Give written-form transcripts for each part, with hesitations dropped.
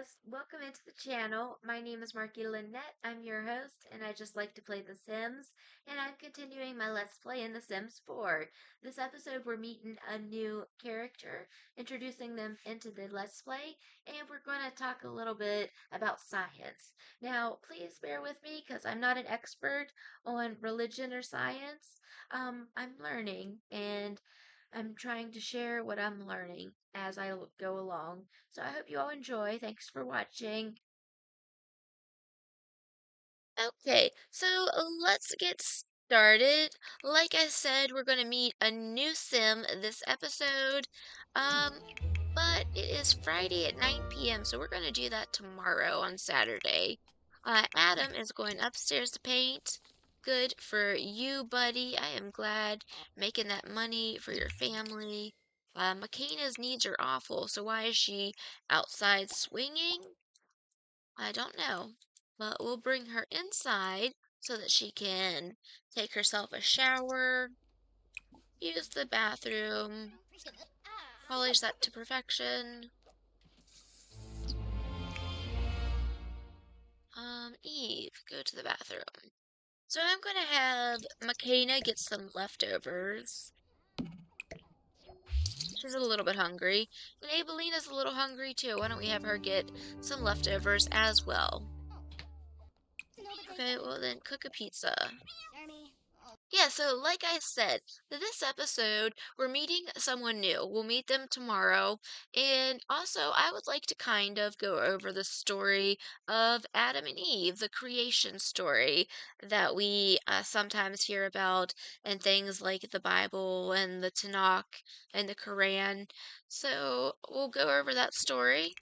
guys, welcome into the channel. My name is Marky Lynette. I'm your host, and I just like to play The Sims, and I'm continuing my Let's Play in The Sims 4. This episode, we're meeting a new character, introducing them into the Let's Play, and we're going to talk a little bit about science. Now, please bear with me, because I'm not an expert on religion or science. I'm learning, and I'm trying to share what I'm learning as I go along. So I hope you all enjoy. Thanks for watching. Okay, so let's get started. Like I said, we're going to meet a new sim this episode. Um, but it is Friday at 9 p.m., so we're going to do that tomorrow on Saturday. Adam is going upstairs to paint. Good for you, buddy. I am glad making that money for your family. Makana's needs are awful, so why is she outside swinging? I don't know, but we'll bring her inside so that she can take herself a shower, use the bathroom, polish that to perfection. Eve, go to the bathroom. So I'm gonna have Makana get some leftovers. She's a little bit hungry. And Abelina's a little hungry too. Why don't we have her get some leftovers as well? Okay, well then cook a pizza. Yeah, so like I said, this episode, we're meeting someone new. We'll meet them tomorrow. And also, I would like to kind of go over the story of Adam and Eve, the creation story that we sometimes hear about in things like the Bible and the Tanakh and the Quran. So we'll go over that story.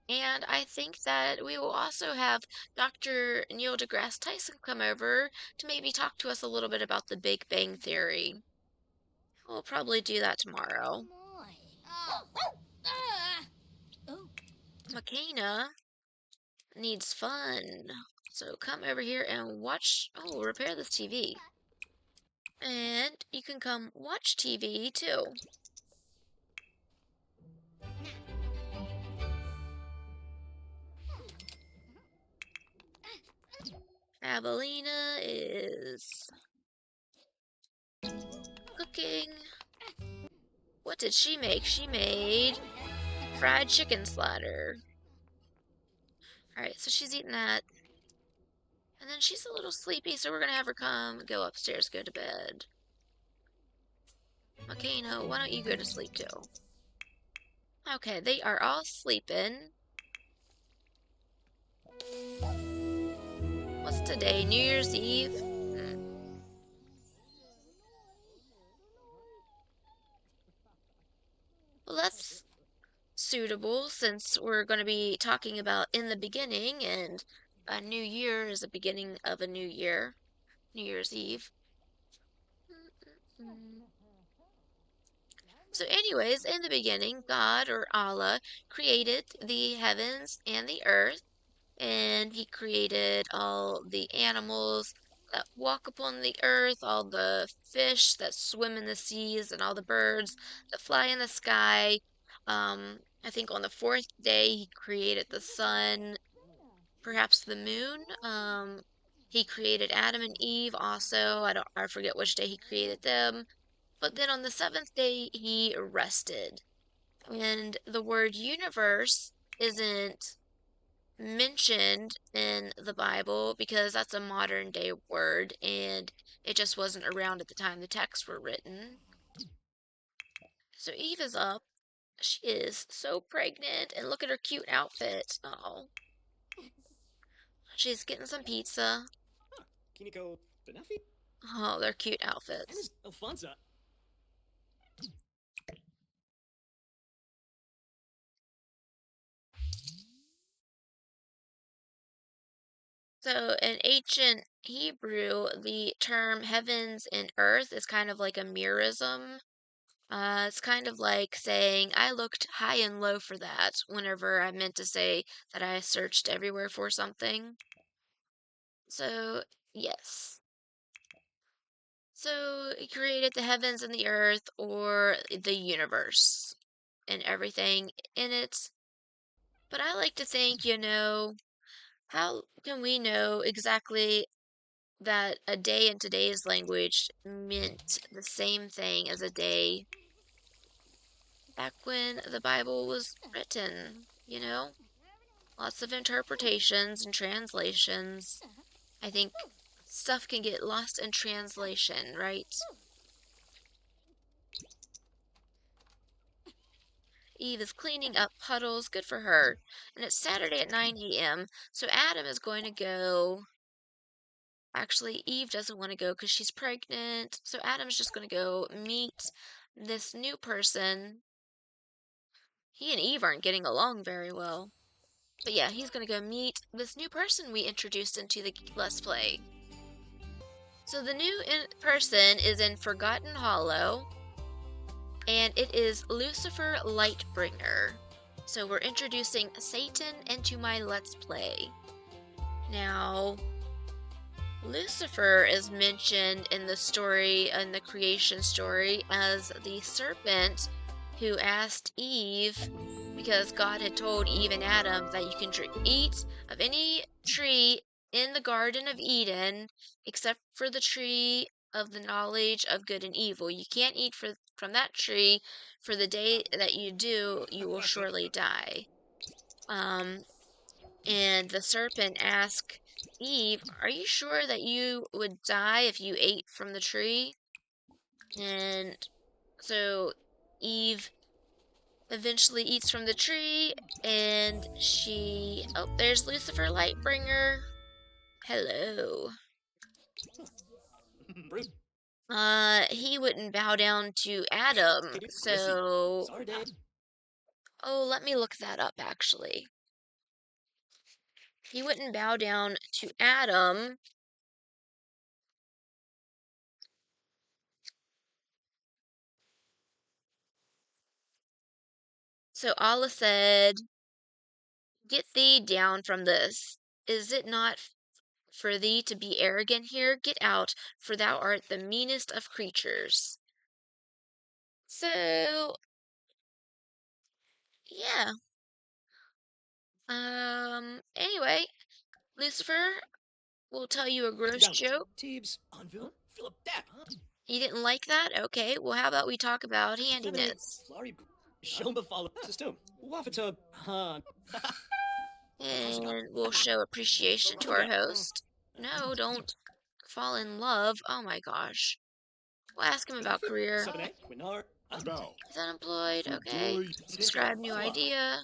And I think that we will also have Dr. Neil deGrasse Tyson come over to maybe talk to us a little bit about the Big Bang Theory. We'll probably do that tomorrow. Makana needs fun. So come over here and watch. Oh, repair this TV. And you can come watch TV too. Avelina is cooking. What did she make? She made fried chicken slider. Alright, so she's eating that. And then she's a little sleepy, so we're gonna have her go upstairs, go to bed. Okay, no, why don't you go to sleep too? Okay, they are all sleeping. What's today? New Year's Eve? Well, that's suitable since we're going to be talking about in the beginning, and a new year is the beginning of a new year. New Year's Eve. So, anyways, in the beginning, God or Allah created the heavens and the earth, and He created all the animals that walk upon the earth, all the fish that swim in the seas, and all the birds that fly in the sky. I think on the fourth day, He created the sun, perhaps the moon. He created Adam and Eve also. I forget which day He created them. But then on the seventh day, He rested. And the word universe isn't mentioned in the Bible because that's a modern day word and it just wasn't around at the time the texts were written. So Eve is up. She is so pregnant and look at her cute outfit. Oh, she's getting some pizza. Kiniko Benafi? Oh, they're cute outfits. Alfonso. So in ancient Hebrew, the term heavens and earth is kind of like a merism. It's kind of like saying I looked high and low for that whenever I meant to say that I searched everywhere for something. So, yes. So, he created the heavens and the earth or the universe and everything in it. But I like to think, how can we know exactly that a day in today's language meant the same thing as a day back when the Bible was written, Lots of interpretations and translations. I think stuff can get lost in translation, right? Eve is cleaning up puddles, good for her. And it's Saturday at 9 a.m., so Adam is going to go. Actually, Eve doesn't want to go because she's pregnant, so Adam's just going to go meet this new person. He and Eve aren't getting along very well. But yeah, he's going to go meet this new person we introduced into the Let's Play. So the new person is in Forgotten Hollow, and it is Lucifer Lightbringer. So we're introducing Satan into my Let's Play. Now, Lucifer is mentioned in the story, in the creation story, as the serpent who asked Eve, because God had told Eve and Adam that you can eat of any tree in the Garden of Eden except for the tree of the knowledge of good and evil. You can't eat from that tree, for the day that you do, you will surely die. And the serpent asked Eve, "Are you sure that you would die if you ate from the tree?" And so Eve eventually eats from the tree, and oh, there's Lucifer Lightbringer. Hello. Bruce. He wouldn't bow down to Adam, so, Sorry, Dad. oh, let me look that up actually. He wouldn't bow down to Adam. So Allah said, "Get thee down from this. Is it not for thee to be arrogant here? Get out, for thou art the meanest of creatures." So, yeah. Anyway, Lucifer will tell you a gross joke. Teebs, Anvil, Philip, that, huh? You didn't like that? Okay, well, how about we talk about handiness? Shomba follow system. Wafata, huh? And we'll show appreciation to our host. No, don't fall in love. Oh my gosh. We'll ask him about career. Is unemployed? Okay. Subscribe, new idea.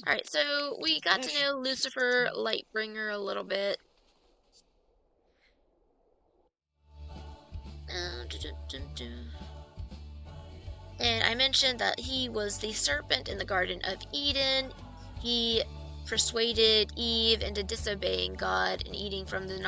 Alright, so we got to know Lucifer Lightbringer a little bit. And I mentioned that he was the serpent in the Garden of Eden. He persuaded Eve into disobeying God and eating from the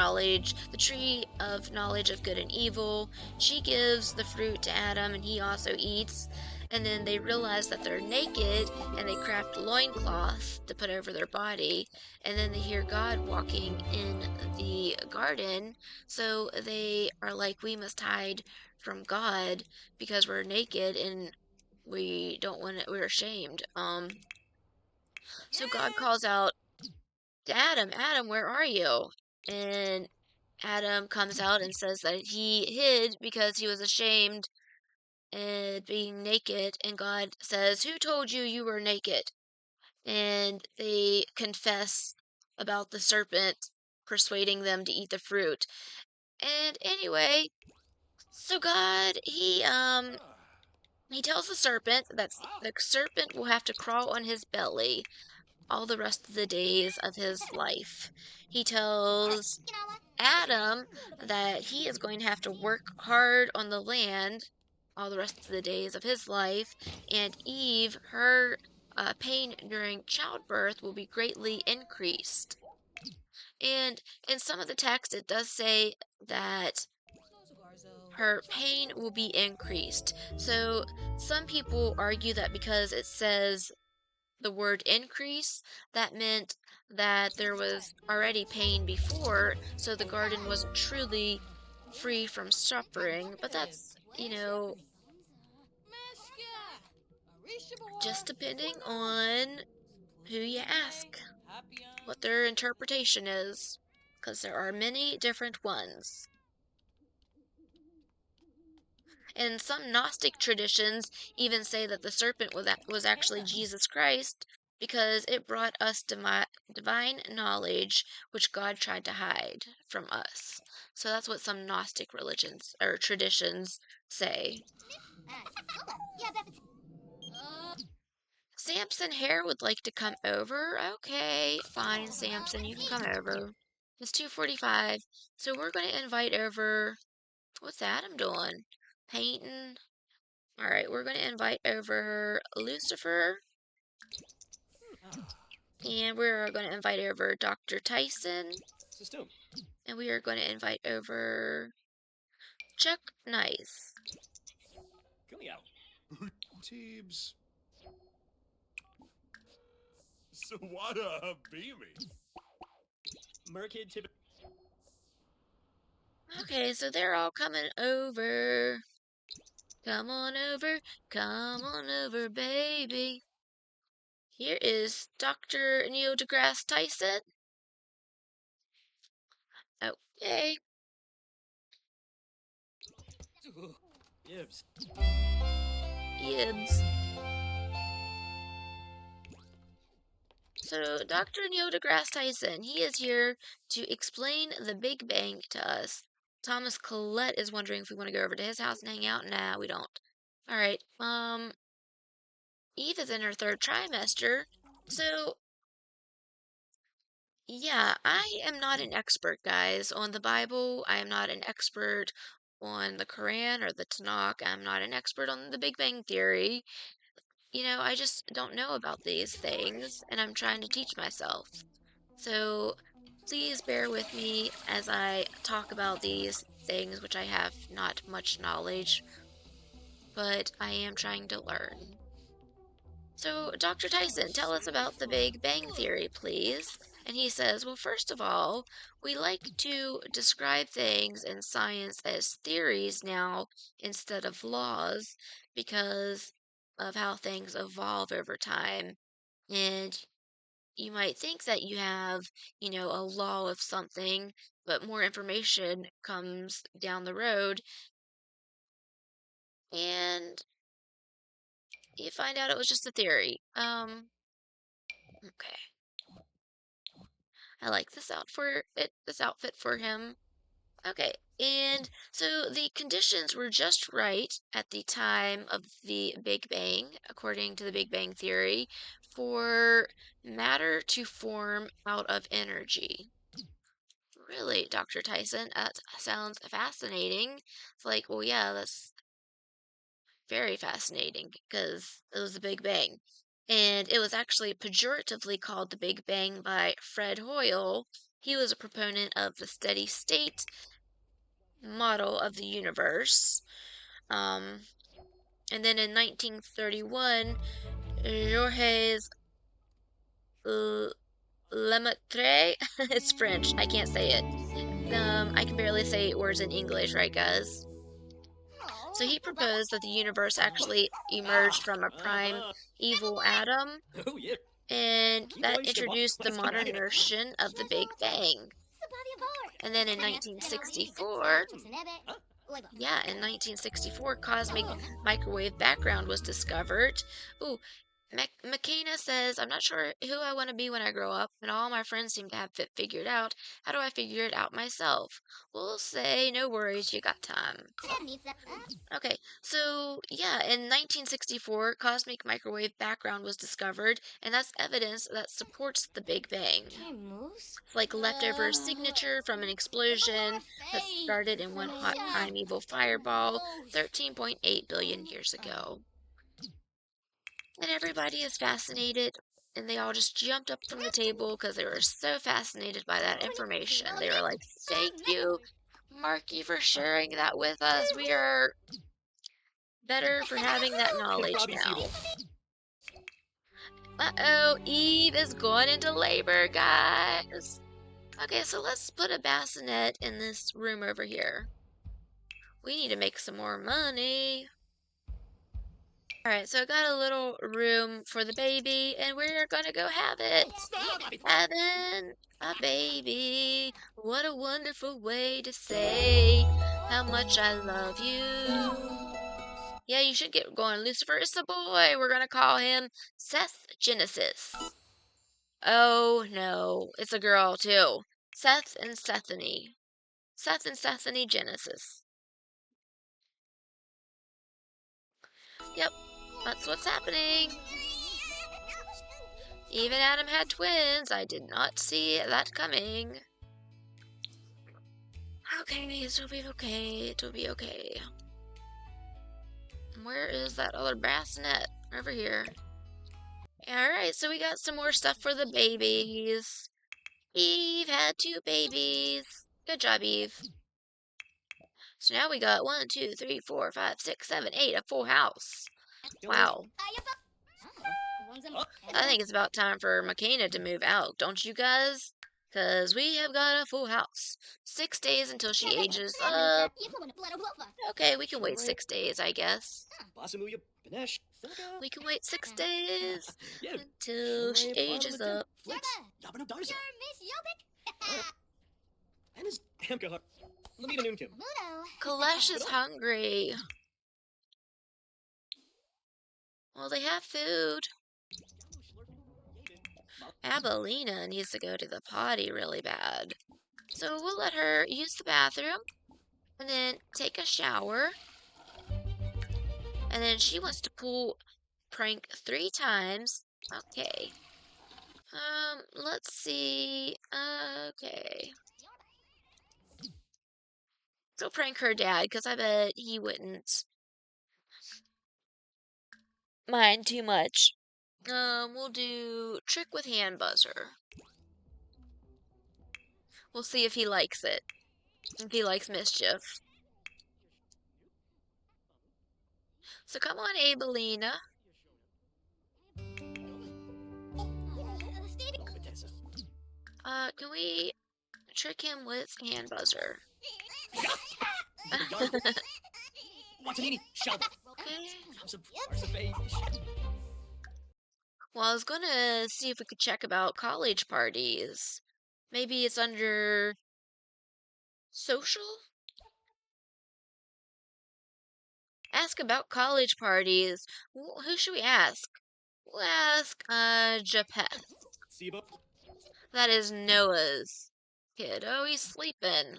tree of knowledge of good and evil. She gives the fruit to Adam and he also eats. And then they realize that they're naked and they craft loincloths to put over their body. And then they hear God walking in the garden. So they are like, we must hide from God because we're naked and we don't want it, we're ashamed. So God calls out to Adam, "Adam, where are you?" And Adam comes out and says that he hid because he was ashamed and being naked. And God says, "Who told you you were naked?" And they confess about the serpent persuading them to eat the fruit. And anyway, so God, he tells the serpent that the serpent will have to crawl on his belly all the rest of the days of his life. He tells Adam that he is going to have to work hard on the land all the rest of the days of his life, and Eve, her pain during childbirth will be greatly increased. And in some of the text, it does say that her pain will be increased. So some people argue that because it says the word increase, that meant that there was already pain before, so the garden wasn't truly free from suffering. But that's, just depending on who you ask what their interpretation is, because there are many different ones. And some Gnostic traditions even say that the serpent was actually Jesus Christ because it brought us divine knowledge which God tried to hide from us. So that's what some Gnostic religions or traditions say. Samson Hare would like to come over. Okay, fine, Samson, you can come over. It's 2:45, so we're going to invite over. What's Adam doing? Painting. All right, we're going to invite over Lucifer, and we're going to invite over Dr. Tyson, System. and we are going to invite over Chuck Nice. Come out. Teebs. Sawada Beamy. Merkid Tib. Okay, so they're all coming over. Come on over, baby. Here is Dr. Neil deGrasse Tyson. Okay. Gibbs. Gibbs. So, Dr. Neil deGrasse Tyson, he is here to explain the Big Bang to us. Thomas Collette is wondering if we want to go over to his house and hang out. Nah, we don't. Alright, Eve is in her 3rd trimester, so yeah, I am not an expert, guys, on the Bible. I am not an expert on the Quran or the Tanakh. I'm not an expert on the Big Bang Theory. You know, I just don't know about these things, and I'm trying to teach myself. So please bear with me as I talk about these things, which I have not much knowledge, but I am trying to learn. So, Dr. Tyson, tell us about the Big Bang Theory, please. And he says, well, first of all, we like to describe things in science as theories now instead of laws because of how things evolve over time. And you might think that you have, a law of something, but more information comes down the road and you find out it was just a theory. Okay. I like this outfit for him. Okay, and so the conditions were just right at the time of the Big Bang, according to the Big Bang Theory, for matter to form out of energy. Really, Dr. Tyson? That sounds fascinating. It's like, well, yeah, that's very fascinating because it was the Big Bang. And it was actually pejoratively called the Big Bang by Fred Hoyle. He was a proponent of the steady state model of the universe. Um, and then in 1931, Georges Lemaitre, it's French, I can't say it. I can barely say words in English, right, guys? So he proposed that the universe actually emerged from a primeval atom, Oh, yeah. and that introduced the modern notion of the Big Bang. And then in 1964, in 1964, cosmic microwave background was discovered. Ooh, McKenna says, I'm not sure who I want to be when I grow up, and all my friends seem to have it figured out. How do I figure it out myself? We'll say, no worries, you got time. Okay, so yeah, in 1964, cosmic microwave background was discovered, and that's evidence that supports the Big Bang. It's like leftover signature from an explosion that started in one hot primeval fireball 13.8 billion years ago. And everybody is fascinated, and they all just jumped up from the table because they were so fascinated by that information. They were like, thank you, Marky, for sharing that with us. We are better for having that knowledge now. Uh-oh, Eve is going into labor, guys. Okay, so let's put a bassinet in this room over here. We need to make some more money. Alright, so I got a little room for the baby, and we're gonna go have it. Having a baby. What a wonderful way to say how much I love you. Yeah, you should get going. Lucifer is the boy. We're gonna call him Seth Genesis. Oh no, it's a girl too. Seth and Sethany. Seth and Sethany Genesis. Yep, that's what's happening. Even Adam had twins. I did not see that coming. Okay, it'll be okay. It'll be okay. Where is that other bassinet? Over here. Alright, so we got some more stuff for the babies. Eve had 2 babies. Good job, Eve. So now we got 1, 2, 3, 4, 5, 6, 7, 8, a full house. Wow. I think it's about time for Makena to move out, don't you guys? Because we have got a full house. 6 days until she ages up. Okay, we can wait 6 days, I guess. We can wait 6 days until she ages up. Kalesh is hungry. Well, they have food. Abelina needs to go to the potty really bad. So we'll let her use the bathroom and then take a shower. And then she wants to pull prank 3 times. Okay. Let's see. Okay. Go prank her dad, because I bet he wouldn't mind too much. We'll do trick with hand buzzer. We'll see if he likes it. If he likes mischief. So come on, Abelina. Can we trick him with hand buzzer? Okay. Well, I was gonna see if we could check about college parties. Maybe it's under social? Ask about college parties. Who should we ask? We'll ask, Japheth. That is Noah's kid. Oh, he's sleeping.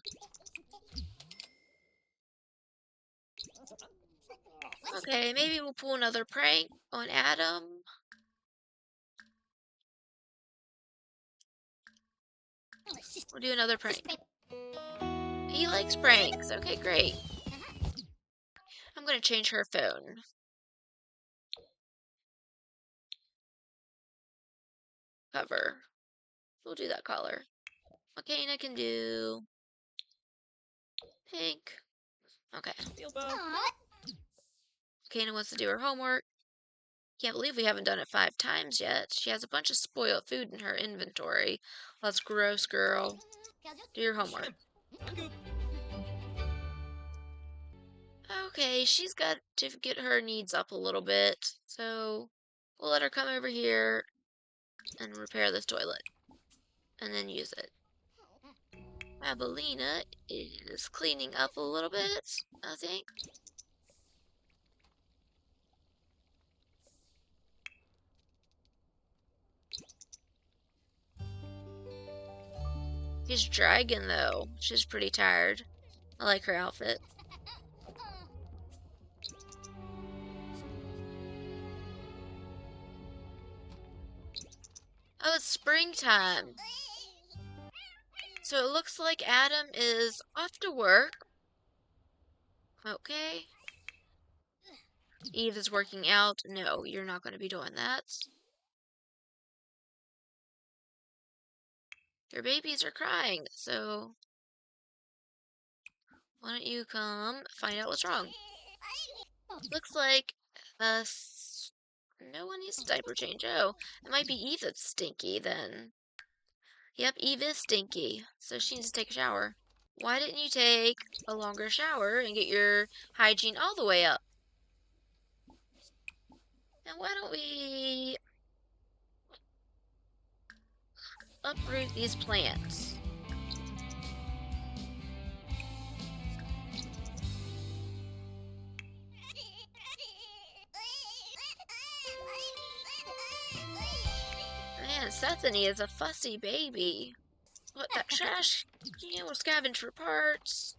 Okay, maybe we'll pull another prank on Adam. We'll do another prank. He likes pranks. Okay, great. I'm gonna change her phone. Cover. We'll do that color. Makena can do pink. Okay. Makena wants to do her homework. Can't believe we haven't done it 5 times yet. She has a bunch of spoiled food in her inventory. That's gross, girl. Do your homework. Okay, she's got to get her needs up a little bit. So we'll let her come over here and repair this toilet. And then use it. Abelina is cleaning up a little bit, I think. She's dragging though. She's pretty tired. I like her outfit. Oh, it's springtime. So it looks like Adam is off to work. Okay. Eve is working out. No, you're not going to be doing that. Your babies are crying, so why don't you come find out what's wrong? Looks like no one needs a diaper change. Oh, it might be Eve that's stinky then. Yep, Eve is stinky, so she needs to take a shower. Why didn't you take a longer shower and get your hygiene all the way up? And why don't we uproot these plants? Man, Sethany is a fussy baby. What, that trash can will scavenge for parts.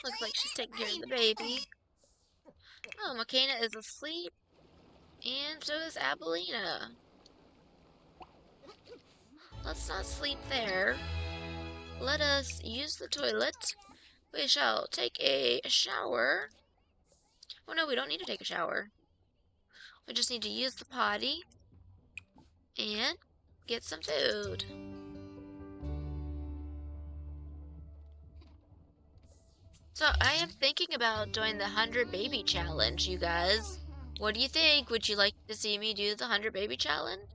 Looks like she's taking care of the baby. Oh, Makana is asleep, and so is Abelina. Let's not sleep there. Let us use the toilet. We shall take a shower. Oh no, we don't need to take a shower. We just need to use the potty and get some food. So I am thinking about doing the 100 baby challenge, you guys. What do you think? Would you like to see me do the 100 baby challenge?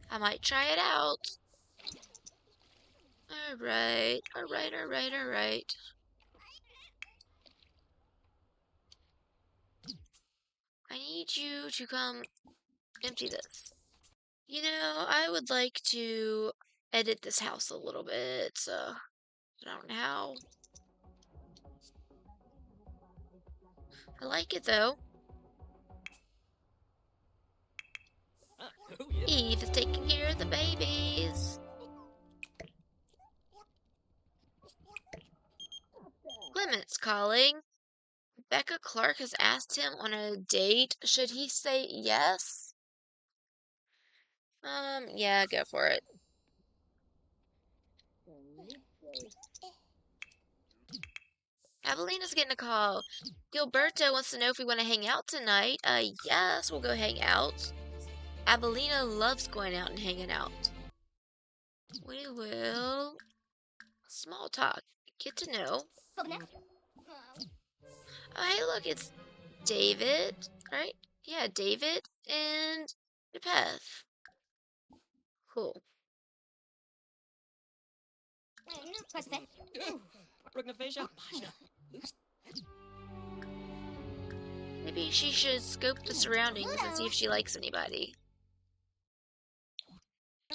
I might try it out. Alright. I need you to come empty this. You know, I would like to edit this house a little bit, so I don't know how. I like it though. Oh, yeah. Eve is taking care of the babies. Clement's calling. Becca Clark has asked him on a date. Should he say yes? Yeah, go for it. Avelina's getting a call. Gilberto wants to know if we want to hang out tonight. Yes, we'll go hang out. Avelina loves going out and hanging out. We will small talk. Get to know. Oh, hey, look, it's David, right? Yeah, David and Nepeth. Cool. Ragnafasia. Maybe she should scope the surroundings and see if she likes anybody.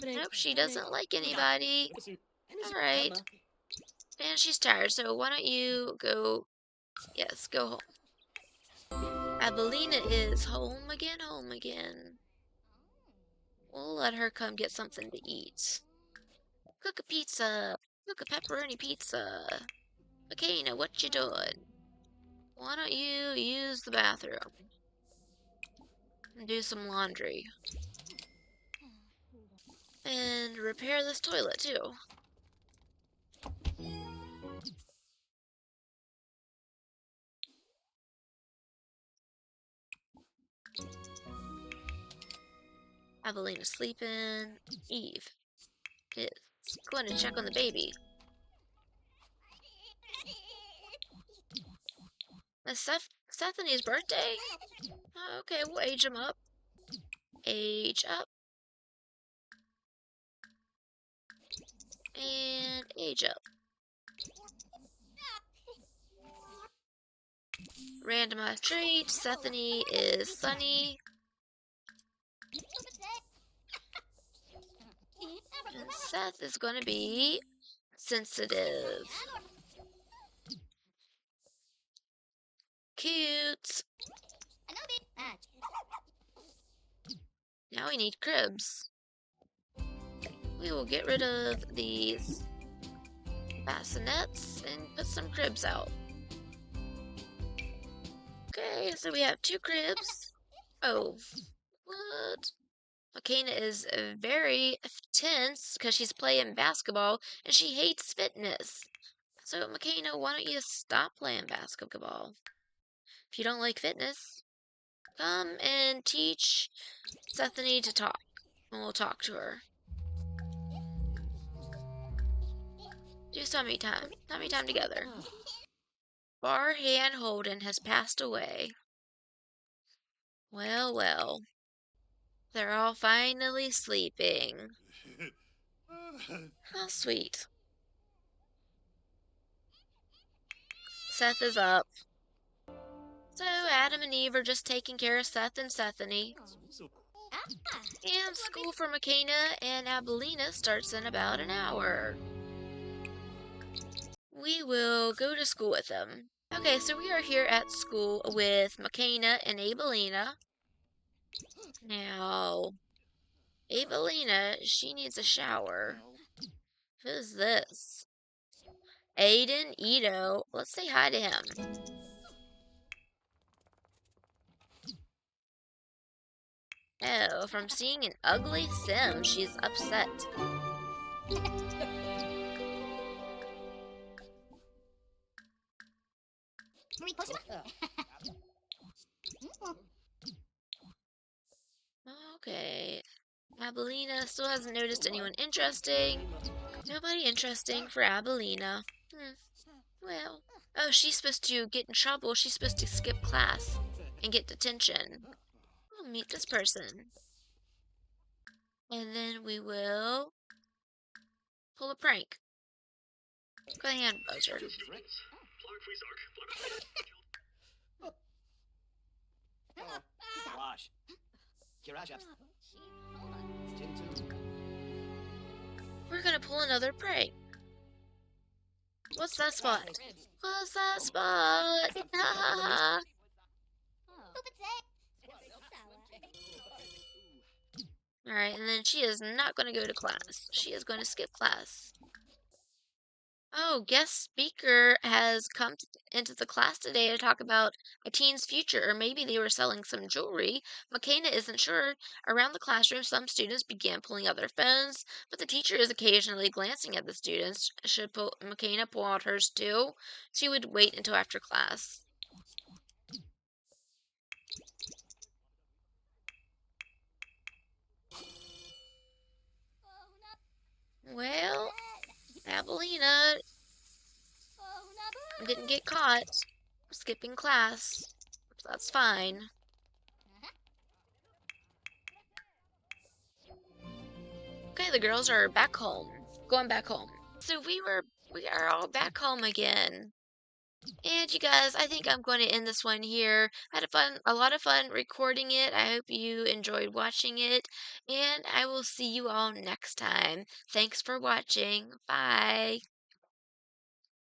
Nope, she doesn't like anybody. Alright. And she's tired, so why don't you go... Yes, go home. Abelina is home again. We'll let her come get something to eat. Cook a pizza. Cook a pepperoni pizza. Makana, what you doing? Why don't you use the bathroom? And do some laundry. And repair this toilet, too. Avelina's sleeping. Eve is going to check on the baby. It's Stephanie's birthday? Oh, okay, we'll age him up. Age up. And age up. Randomized trait. Stephanie is Sunny. And Seth is going to be sensitive. Cute. Now we need cribs. We will get rid of these bassinets and put some cribs out. Okay, so we have 2 cribs. Oh, what? Makana is very tense because she's playing basketball and she hates fitness. So, Makana, why don't you stop playing basketball? If you don't like fitness, come and teach Stephanie to talk, and we'll talk to her. Do tummy time together. Bar Hand Holden has passed away. Well, well. They're all finally sleeping. How sweet. Seth is up. So Adam and Eve are just taking care of Seth and Sethany. So, And school for Makana and Abelina starts in about an hour. We will go to school with them. Okay, so we are here at school with Makana and Abelina. Now, Abelina, she needs a shower. Who's this? Aiden Ito. Let's say hi to him. Oh, from seeing an ugly sim, she's upset. Okay. Abelina still hasn't noticed anyone interesting. Nobody interesting for Abelina. Well. Oh, she's supposed to get in trouble. She's supposed to skip class and get detention. We'll meet this person. And then we will pull a prank. Go ahead, hand buzzer. Wash. Kirasha. We're gonna pull another prank. What's that spot? What's that spot? Ha ha ha. Alright, and then she is not going to go to class. She is going to skip class. Oh, guest speaker has come into the class today to talk about a teen's future, or maybe they were selling some jewelry. Makana isn't sure. Around the classroom, some students began pulling out their phones, but the teacher is occasionally glancing at the students. Should Makana pull out hers too? She would wait until after class. Well, Abelina didn't get caught skipping class. So that's fine. Okay, the girls are back home. Going back home. So we are all back home again. And you guys, I think I'm going to end this one here. I had a lot of fun recording it. I hope you enjoyed watching it, and I will see you all next time. Thanks for watching. Bye.